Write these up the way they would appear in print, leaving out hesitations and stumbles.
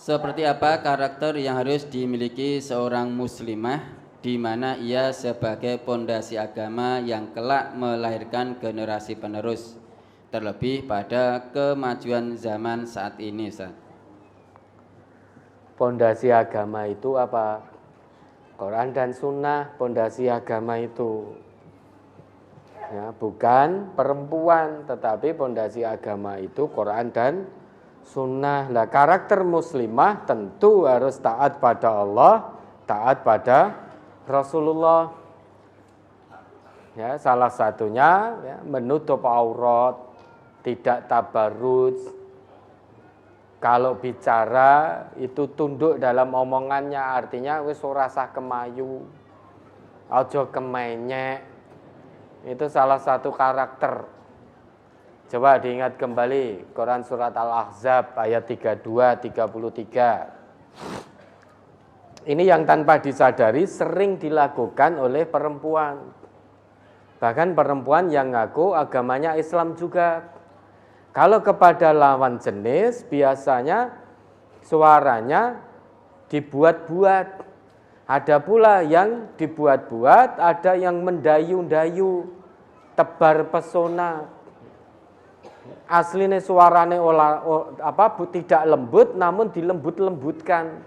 Seperti apa karakter yang harus dimiliki seorang muslimah di mana ia sebagai pondasi agama yang kelak melahirkan generasi penerus, terlebih pada kemajuan zaman saat ini, Ustaz? Pondasi agama itu apa? Quran dan Sunnah, pondasi agama itu. Ya, bukan perempuan, tetapi pondasi agama itu Quran dan Sunnah. Lah, karakter muslimah tentu harus taat pada Allah, taat pada Rasulullah. Ya, salah satunya ya, menutup aurat, tidak tabarruj. Kalau bicara itu tunduk dalam omongannya, artinya wis ora usah kemayu, aja kemenyek. Itu salah satu karakter. Coba diingat kembali Quran surat Al-Ahzab ayat 32, 33. Ini yang tanpa disadari sering dilakukan oleh perempuan. Bahkan perempuan yang ngaku agamanya Islam juga. Kalau kepada lawan jenis biasanya suaranya dibuat-buat. Ada pula yang dibuat-buat, ada yang mendayu-dayu, tebar pesona. Aslinya suaranya tidak lembut, namun dilembut-lembutkan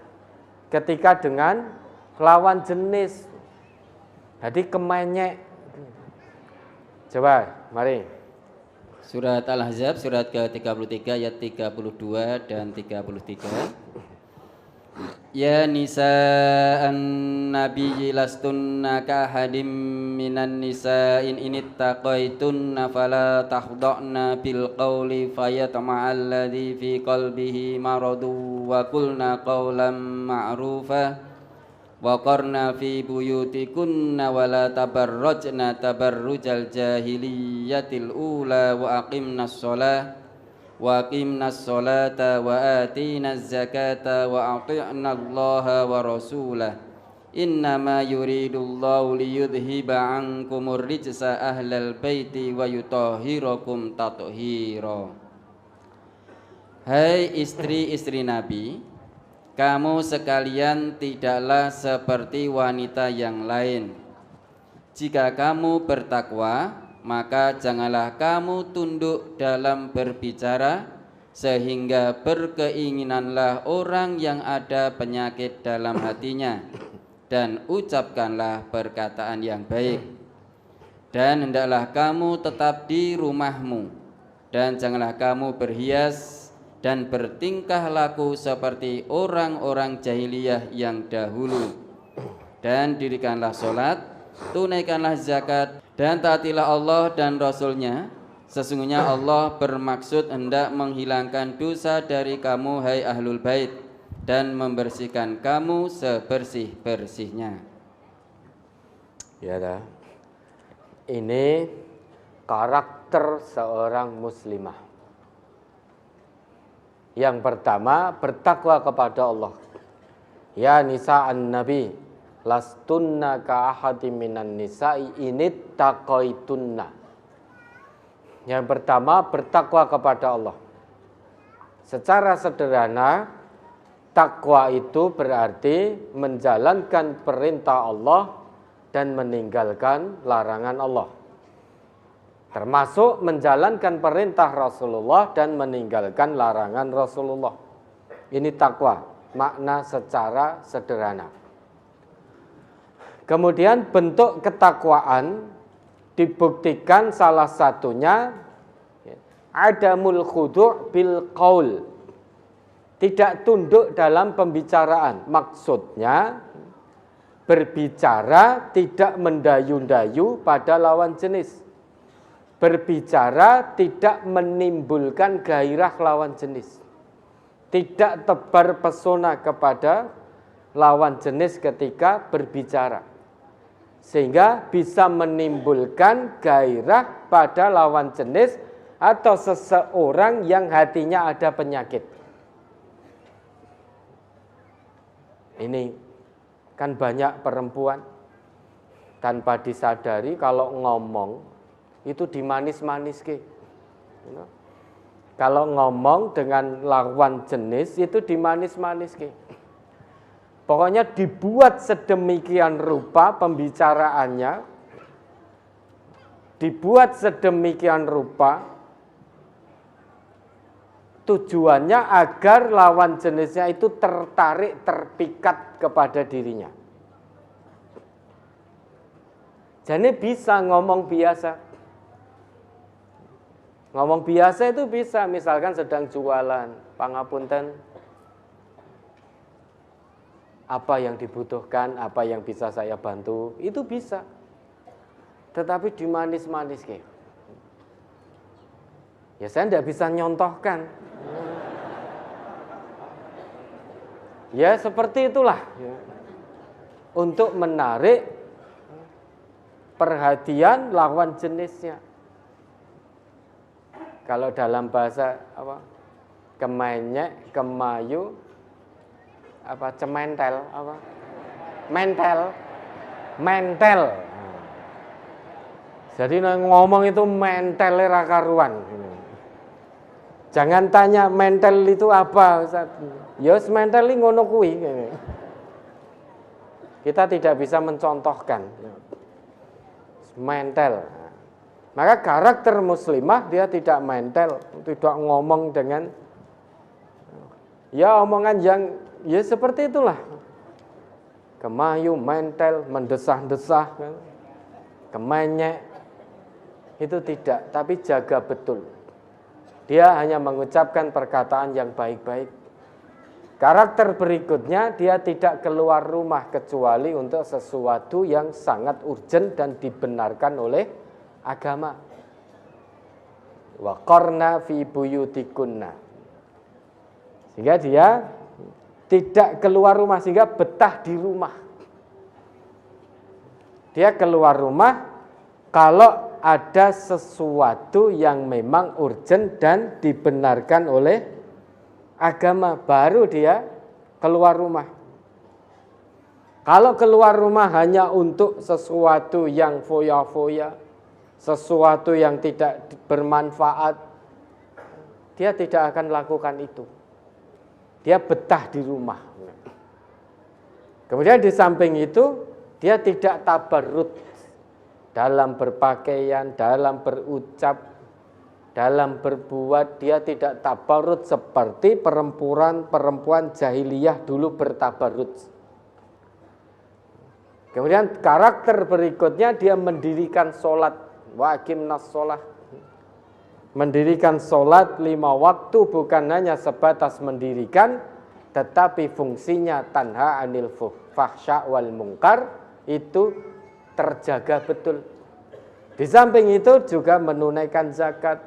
ketika dengan lawan jenis. Jadi kemenyek. Coba, mari. Surat Al-Ahzab surat ke-33 ayat 32 dan 33. Ya nisa'an nabiyyi lastunna kahadim minan nisa'in inittaqaitunna fala tahda'na bil qawli fayatma'al ladzi fi qalbihi maradu wa qulna qawlan ma'rufa wa qarna fi buyutikunna wa la tabarrajna tabarrujal jahiliyatil ula wa aqimnas shalah wa aqimnas sholata wa atinaz zakata wa ati'na Allaha wa rasulah innama yuridullahu liyudhiba ankumur rijsa ahlal baiti wa yutahhirakum tathira. Hai istri-istri Nabi, kamu sekalian tidaklah seperti wanita yang lain. Jika kamu bertakwa, maka janganlah kamu tunduk dalam berbicara, sehingga berkeinginanlah orang yang ada penyakit dalam hatinya, dan ucapkanlah perkataan yang baik. Dan hendaklah kamu tetap di rumahmu, dan janganlah kamu berhias dan bertingkah laku seperti orang-orang jahiliyah yang dahulu. Dan dirikanlah sholat, tunaikanlah zakat, dan taatilah Allah dan Rasul-Nya. Sesungguhnya Allah bermaksud hendak menghilangkan dosa dari kamu, hai ahlul bait, dan membersihkan kamu sebersih-bersihnya. Ya dah. Ini karakter seorang muslimah. Yang pertama, bertakwa kepada Allah. Ya nisa'an nabi, lastunna ka ahadim minan nisa'i inittaqaitunna. Yang pertama, bertakwa kepada Allah. Secara sederhana, takwa itu berarti menjalankan perintah Allah dan meninggalkan larangan Allah. Termasuk menjalankan perintah Rasulullah dan meninggalkan larangan Rasulullah. Ini takwa, makna secara sederhana. Kemudian bentuk ketakwaan dibuktikan salah satunya adamul khudu' bil qaul. Tidak tunduk dalam pembicaraan. Maksudnya berbicara tidak mendayu-dayu pada lawan jenis. Berbicara tidak menimbulkan gairah lawan jenis. Tidak tebar pesona kepada lawan jenis ketika berbicara. Sehingga bisa menimbulkan gairah pada lawan jenis atau seseorang yang hatinya ada penyakit. Ini kan banyak perempuan tanpa disadari kalau ngomong itu dimanis-manis ke. Kalau ngomong dengan lawan jenis itu dimanis-manis ki. Pokoknya dibuat sedemikian rupa pembicaraannya, dibuat sedemikian rupa tujuannya agar lawan jenisnya itu tertarik, terpikat kepada dirinya. Jadi bisa ngomong biasa. Ngomong biasa itu bisa, misalkan sedang jualan, pangapunten, apa yang dibutuhkan, apa yang bisa saya bantu, itu bisa. Tetapi dimanis-manis kayak. Ya saya tidak bisa nyontohkan. Ya seperti itulah. Untuk menarik perhatian lawan jenisnya. Kalau dalam bahasa apa? Kemenyek, kemayu, apa cementel, apa? Mentel. Jadi ngomong itu mentel ra karuan. Jangan tanya mentel itu apa, Ustaz. Ya mentel iki ngono kuwi. Kita tidak bisa mencontohkan. Mentel. Maka karakter muslimah dia tidak mentel, tidak ngomong dengan ya omongan yang ya seperti itulah. Kemayu, mentel, mendesah-desah, kemenyek. Itu tidak, tapi jaga betul. Dia hanya mengucapkan perkataan yang baik-baik. Karakter berikutnya, dia tidak keluar rumah kecuali untuk sesuatu yang sangat urgent dan dibenarkan oleh agama. Wa qarna fi buyutikunna. Sehingga dia tidak keluar rumah, sehingga betah di rumah. Dia keluar rumah kalau ada sesuatu yang memang urgent dan dibenarkan oleh agama, baru dia keluar rumah. Kalau keluar rumah hanya untuk sesuatu yang foya-foya, sesuatu yang tidak bermanfaat, dia tidak akan lakukan itu. Dia betah di rumah. Kemudian di samping itu, dia tidak tabarrut dalam berpakaian, dalam berucap, dalam berbuat. Dia tidak tabarrut seperti perempuan jahiliyah dulu bertabarrut. Kemudian karakter berikutnya, dia mendirikan sholat. Wa aqimnas sholah. Mendirikan sholat 5 waktu bukan hanya sebatas mendirikan, tetapi fungsinya tanha anil fahsya wal munkar itu terjaga betul. Di samping itu juga menunaikan zakat,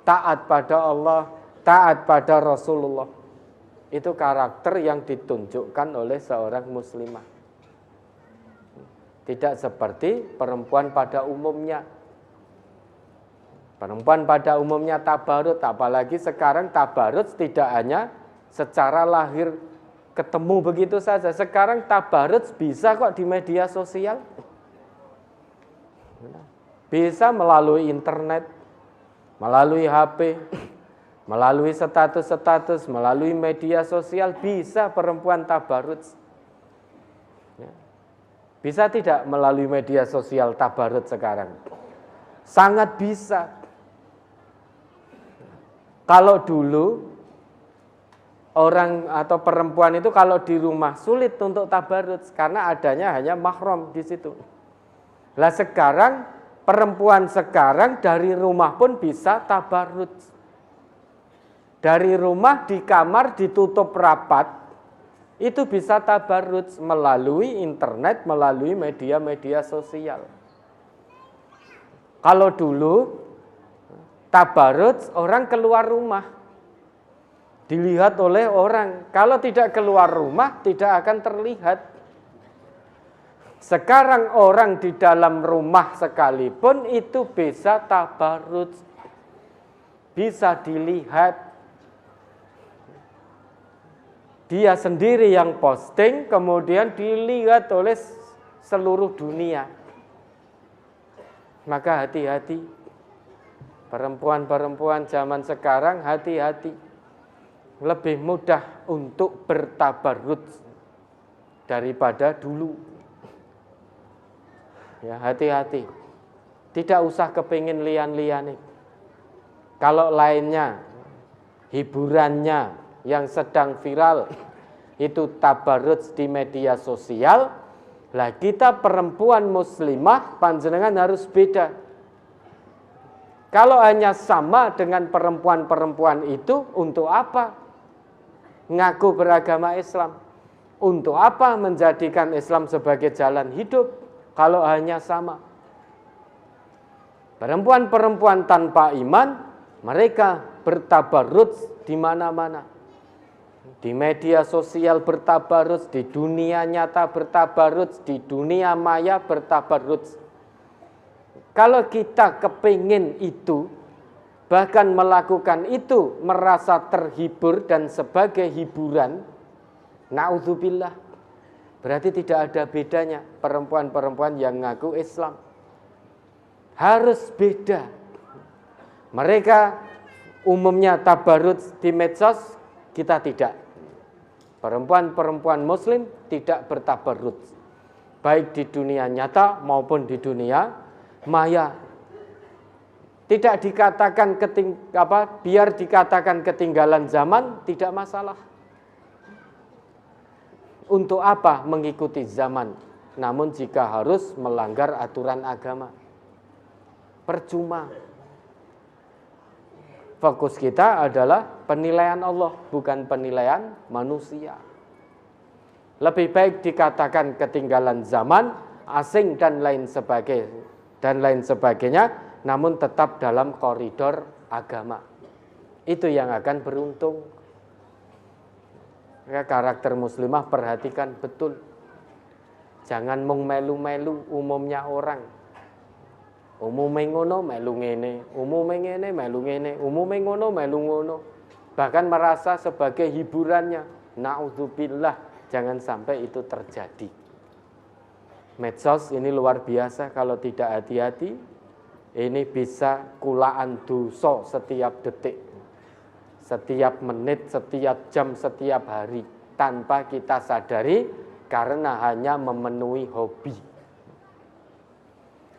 taat pada Allah, taat pada Rasulullah. Itu karakter yang ditunjukkan oleh seorang muslimah. Tidak seperti perempuan pada umumnya. Perempuan pada umumnya tabarut, apalagi sekarang tabarut tidak hanya secara lahir ketemu begitu saja. Sekarang tabarut bisa kok di media sosial. Bisa melalui internet, melalui HP, melalui status-status, melalui media sosial, bisa perempuan tabarut. Bisa tidak melalui media sosial tabarut sekarang? Sangat bisa. Kalau dulu orang atau perempuan itu kalau di rumah sulit untuk tabarut karena adanya hanya mahram di situ. Lah sekarang perempuan sekarang dari rumah pun bisa tabarut. Dari rumah di kamar ditutup rapat itu bisa tabarut melalui internet, melalui media-media sosial. Kalau dulu tabarut orang keluar rumah, dilihat oleh orang. Kalau tidak keluar rumah tidak akan terlihat. Sekarang orang di dalam rumah sekalipun itu bisa tabarut, bisa dilihat. Dia sendiri yang posting, kemudian dilihat oleh seluruh dunia. Maka hati-hati. Perempuan-perempuan zaman sekarang hati-hati, lebih mudah untuk bertabarruj daripada dulu. Ya, hati-hati. Tidak usah kepingin lian-liane. Kalau lainnya, hiburannya yang sedang viral itu tabarruj di media sosial, lah kita perempuan muslimah panjenengan harus beda. Kalau hanya sama dengan perempuan-perempuan itu, untuk apa ngaku beragama Islam? Untuk apa menjadikan Islam sebagai jalan hidup kalau hanya sama? Perempuan-perempuan tanpa iman, mereka bertabarruj di mana-mana. Di media sosial bertabarruj, di dunia nyata bertabarruj, di dunia maya bertabarruj. Kalau kita kepingin itu, bahkan melakukan itu merasa terhibur dan sebagai hiburan, na'udzubillah, berarti tidak ada bedanya perempuan-perempuan yang ngaku Islam. Harus beda. Mereka umumnya tabarruj di medsos, kita tidak. Perempuan-perempuan muslim tidak bertabarruj, baik di dunia nyata maupun di dunia maya. Tidak dikatakan biar dikatakan ketinggalan zaman, tidak masalah. Untuk apa mengikuti zaman? Namun jika harus melanggar aturan agama, percuma. Fokus kita adalah penilaian Allah, bukan penilaian manusia. Lebih baik dikatakan ketinggalan zaman, asing dan lain sebagainya, namun tetap dalam koridor agama. Itu yang akan beruntung. Ya, karakter muslimah perhatikan betul. Jangan mung melu-melu umumnya orang. Umume ngono melu ngene, umume ngene melu ngene, umume ngono melu ngono. Bahkan merasa sebagai hiburannya. Na'udzubillah, jangan sampai itu terjadi. Medsos ini luar biasa, kalau tidak hati-hati ini bisa kulaan dosa setiap detik, setiap menit, setiap jam, setiap hari, tanpa kita sadari karena hanya memenuhi hobi.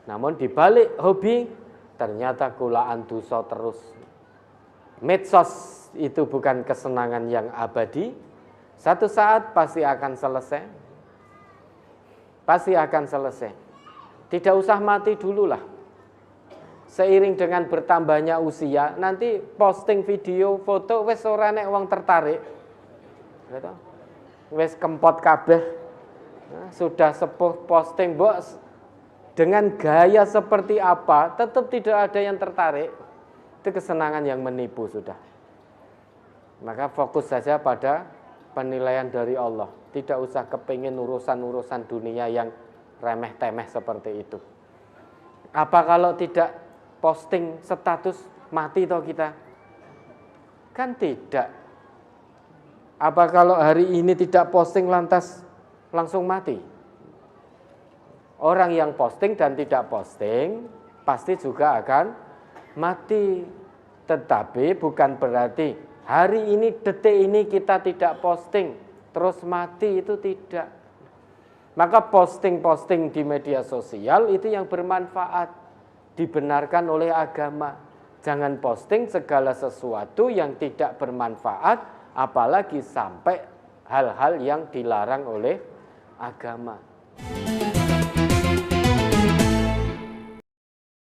Namun di balik hobi ternyata kulaan dosa terus. Medsos itu bukan kesenangan yang abadi, satu saat pasti akan selesai. Pasti akan selesai. Tidak usah mati dulu lah. Seiring dengan bertambahnya usia, nanti posting video, foto, wes ora nek wong tertarik. Gitu. Wes kempot kabeh. Nah, sudah sepuh posting bos dengan gaya seperti apa, tetap tidak ada yang tertarik. Itu kesenangan yang menipu sudah. Maka fokus saja pada penilaian dari Allah. Tidak usah kepingin urusan-urusan dunia yang remeh-temeh seperti itu. Apa kalau tidak posting status mati toh kita? Kan tidak. Apa kalau hari ini tidak posting lantas langsung mati? Orang yang posting dan tidak posting pasti juga akan mati. Tetapi bukan berarti hari ini, detik ini kita tidak posting terus mati, itu tidak. Maka posting-posting di media sosial itu yang bermanfaat, dibenarkan oleh agama. Jangan posting segala sesuatu yang tidak bermanfaat, apalagi sampai hal-hal yang dilarang oleh agama.